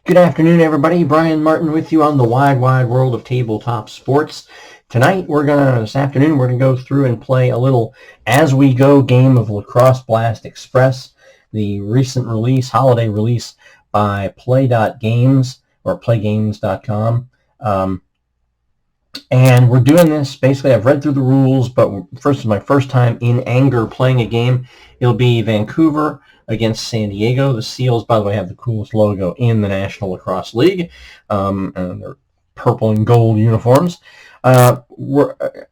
Good afternoon, everybody. Brian Martin with you on the wide world of tabletop sports. This afternoon, we're going to go through and play a little as-we-go game of Lacrosse Blast Express, the recent release, holiday release by PLAAY Games or PlayGames.com. And we're doing this, basically, I've read through the rules, but first is my first time in anger playing a game. It'll be Vancouver against San Diego. The Seals, by the way, have the coolest logo in the National Lacrosse League. And they're purple and gold uniforms. I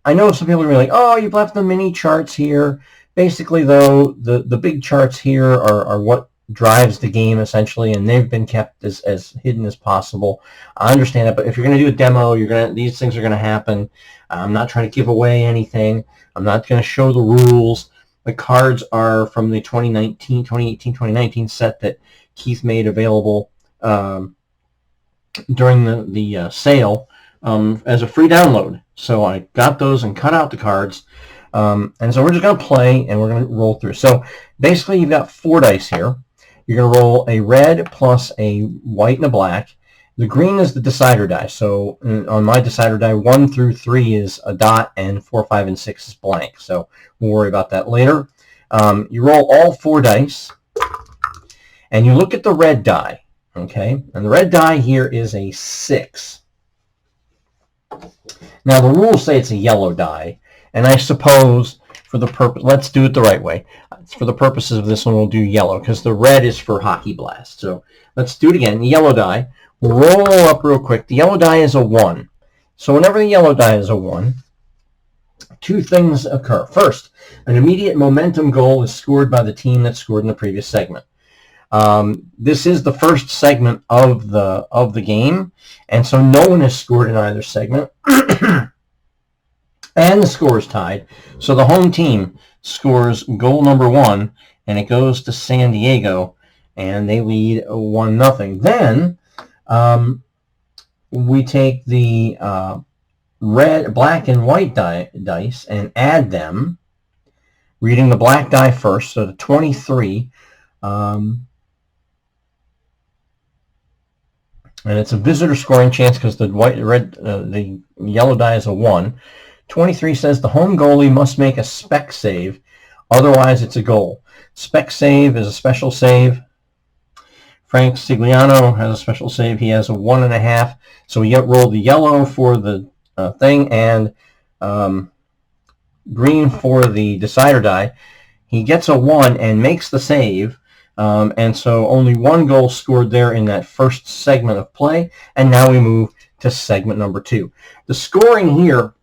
know some people are going to be like, oh, you've left the mini charts here. Basically, though, the big charts here are what drives the game, essentially, and they've been kept as hidden as possible. I understand that, but if you're going to do a demo, these things are going to happen. I'm not trying to give away anything. I'm not going to show the rules. The cards are from the 2018-2019 set that Keith made available during the sale as a free download. So I got those and cut out the cards. And so we're just going to play, and we're going to roll through. So basically, you've got 4 dice here. You're going to roll a red plus a white and a black. The green is the decider die. So on my decider die, 1 through 3 is a dot, and 4, 5, and 6 is blank. So we'll worry about that later. You roll all 4 dice, and you look at the red die. Okay, and the red die here is a 6. Now the rules say it's a yellow die, and I suppose for the purpose, let's do it the right way. For the purposes of this one, we'll do yellow, because the red is for Hockey Blast. So let's do it again. The yellow die. We'll roll up real quick. The yellow die is a 1. So whenever the yellow die is a 1, 2 things occur. First, an immediate momentum goal is scored by the team that scored in the previous segment. This is the first segment of the game, and so no one has scored in either segment. And the score is tied. So the home team scores goal number 1, and it goes to San Diego, and they lead 1-0. Then we take the red, black, and white dice and add them, reading the black die first, so the 23. And it's a visitor scoring chance because the yellow die is a 1. 23 says the home goalie must make a spec save, otherwise it's a goal. Spec save is a special save. Frank Stigliano has a special save. He has a 1.5. So we roll the yellow for the thing and green for the decider die. He gets a 1 and makes the save. And so only 1 goal scored there in that first segment of play. And now we move to segment number 2. The scoring here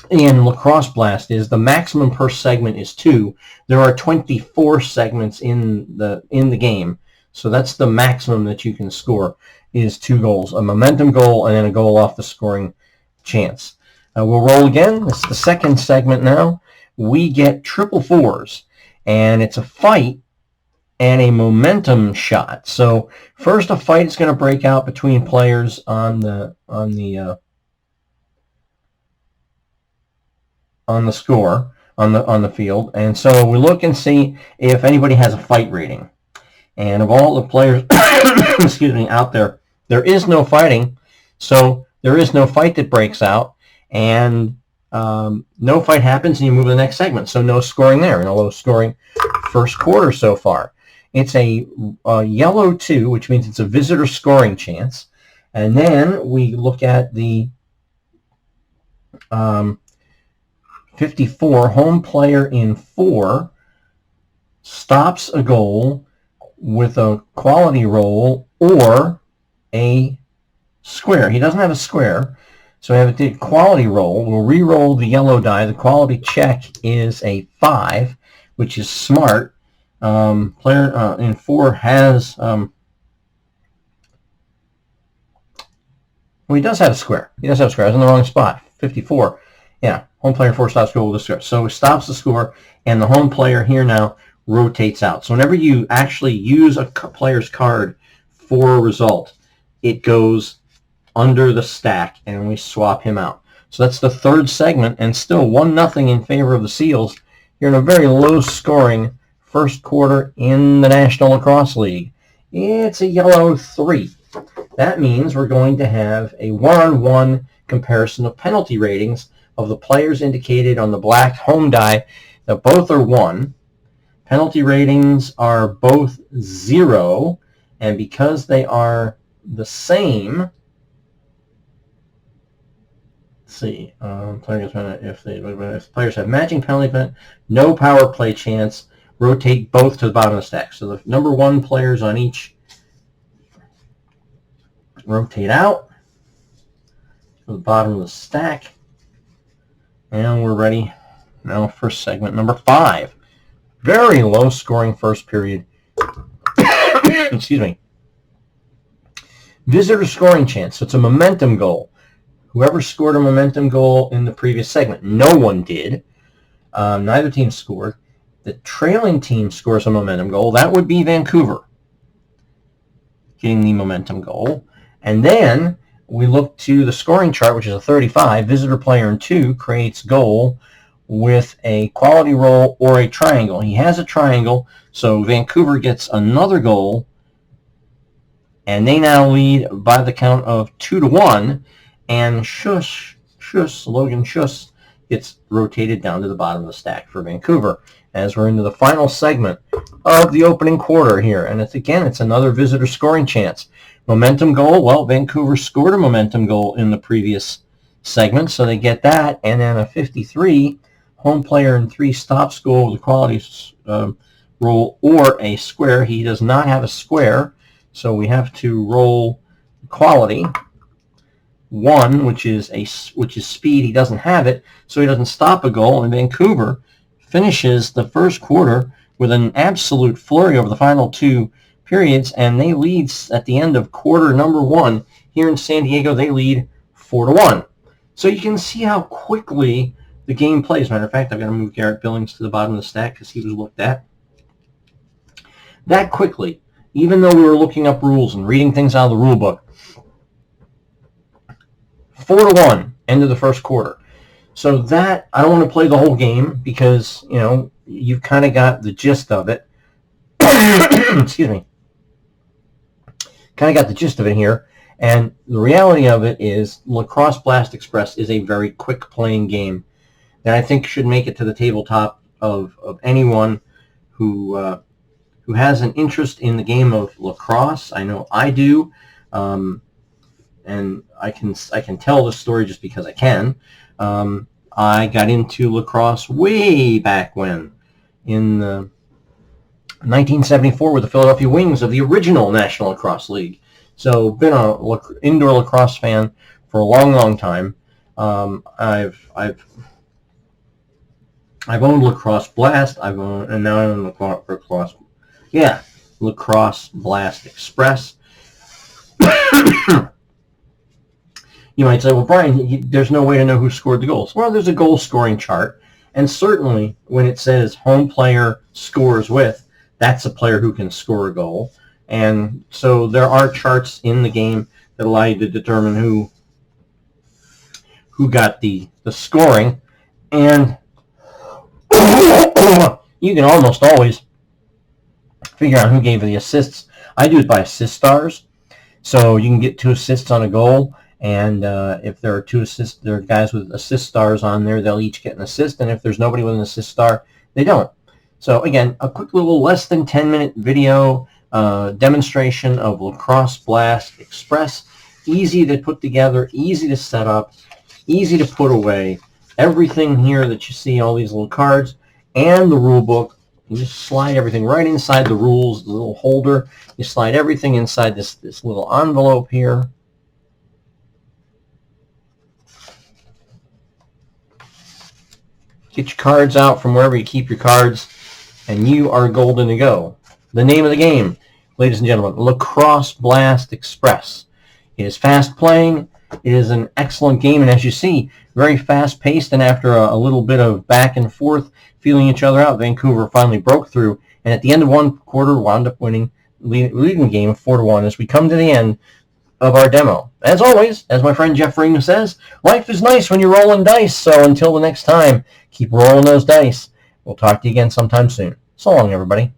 in Lacrosse Blast is the maximum per segment is 2. There are 24 segments in the game. So that's the maximum that you can score is 2 goals. A momentum goal and then a goal off the scoring chance. We'll roll again. This is the second segment now. We get triple 4s. And it's a fight and a momentum shot. So first a fight is going to break out between players on the field, and so we look and see if anybody has a fight rating. And of all the players, excuse me, out there, there is no fighting. So there is no fight that breaks out, and no fight happens, and you move to the next segment. So no scoring there, and a low scoring first quarter so far. It's a yellow 2, which means it's a visitor scoring chance. And then we look at the 54, home player in 4 stops a goal with a quality roll or a square. He doesn't have a square, so we have a quality roll. We'll re-roll the yellow die. The quality check is a 5, which is smart. Player in 4 has... well, he does have a square. He does have a square. I was in the wrong spot. 54. Yeah, home player 4 stops goal with a square. So it stops the score, and the home player here now rotates out. So whenever you actually use a player's card for a result, it goes under the stack, and we swap him out. So that's the third segment, and still 1-0 in favor of the Seals here in a very low-scoring first quarter in the National Lacrosse League. It's a yellow 3. That means we're going to have a one-on-one comparison of penalty ratings of the players indicated on the black home die. Now both are 1. Penalty ratings are both 0, and because they are the same, let's see, if players have matching penalty, no power play chance, rotate both to the bottom of the stack. So the number 1 players on each rotate out to the bottom of the stack. And we're ready now for segment number 5. Very low scoring first period. Excuse me. Visitor scoring chance. So it's a momentum goal. Whoever scored a momentum goal in the previous segment. No one did. Neither team scored. The trailing team scores a momentum goal. That would be Vancouver getting the momentum goal. And then we look to the scoring chart, which is a 35. Visitor player in 2 creates goal with a quality roll or a triangle. He has a triangle, so Vancouver gets another goal, and they now lead by the count of 2-1, and Logan Schuss gets rotated down to the bottom of the stack for Vancouver as we're into the final segment of the opening quarter here. And it's another visitor scoring chance. Momentum goal, well, Vancouver scored a momentum goal in the previous segment, so they get that, and then a 53 home player in 3 stops goal with a quality roll or a square. He does not have a square, so we have to roll quality 1, which is speed. He doesn't have it, so he doesn't stop a goal. And Vancouver finishes the first quarter with an absolute flurry over the final 2 periods, and they lead at the end of quarter number 1 here in San Diego. They lead 4-1. So you can see how quickly the game plays. Matter of fact, I've got to move Garrett Billings to the bottom of the stack because he was looked at that quickly. Even though we were looking up rules and reading things out of the rule book, 4-1 end of the first quarter. So that, I don't want to play the whole game because you've kind of got the gist of it. Excuse me. Kind of got the gist of it here. And the reality of it is Lacrosse Blast Express is a very quick playing game that I think should make it to the tabletop of anyone who has an interest in the game of lacrosse. I know I do, and I can tell this story just because I can. I got into lacrosse way back when, in 1974 with the Philadelphia Wings of the original National Lacrosse League. So been an indoor lacrosse fan for a long, long time. I've owned Lacrosse Blast. And now I own Lacrosse Blast Express. You might say, well, Brian, there's no way to know who scored the goals. Well, there's a goal scoring chart, and certainly when it says home player scores with, that's a player who can score a goal. And so there are charts in the game that allow you to determine who got the scoring, and you can almost always figure out who gave the assists. I do it by assist stars, so you can get 2 assists on a goal, and if there are 2 assists, there are guys with assist stars on there, they'll each get an assist, and if there's nobody with an assist star, they don't. So again, a quick little less than 10-minute video demonstration of Lacrosse Blast Express. Easy to put together, easy to set up, easy to put away. Everything here that you see, all these little cards, and the rule book, you just slide everything right inside the rules, the little holder. You slide everything inside this little envelope here. Get your cards out from wherever you keep your cards, and you are golden to go. The name of the game, ladies and gentlemen, Lacrosse Blast Express. It is fast playing. It is an excellent game, and as you see, very fast-paced, and after a little bit of back and forth, feeling each other out, Vancouver finally broke through, and at the end of one quarter, wound up leading the game 4-1 as we come to the end of our demo. As always, as my friend Jeff Ring says, life is nice when you're rolling dice, so until the next time, keep rolling those dice. We'll talk to you again sometime soon. So long, everybody.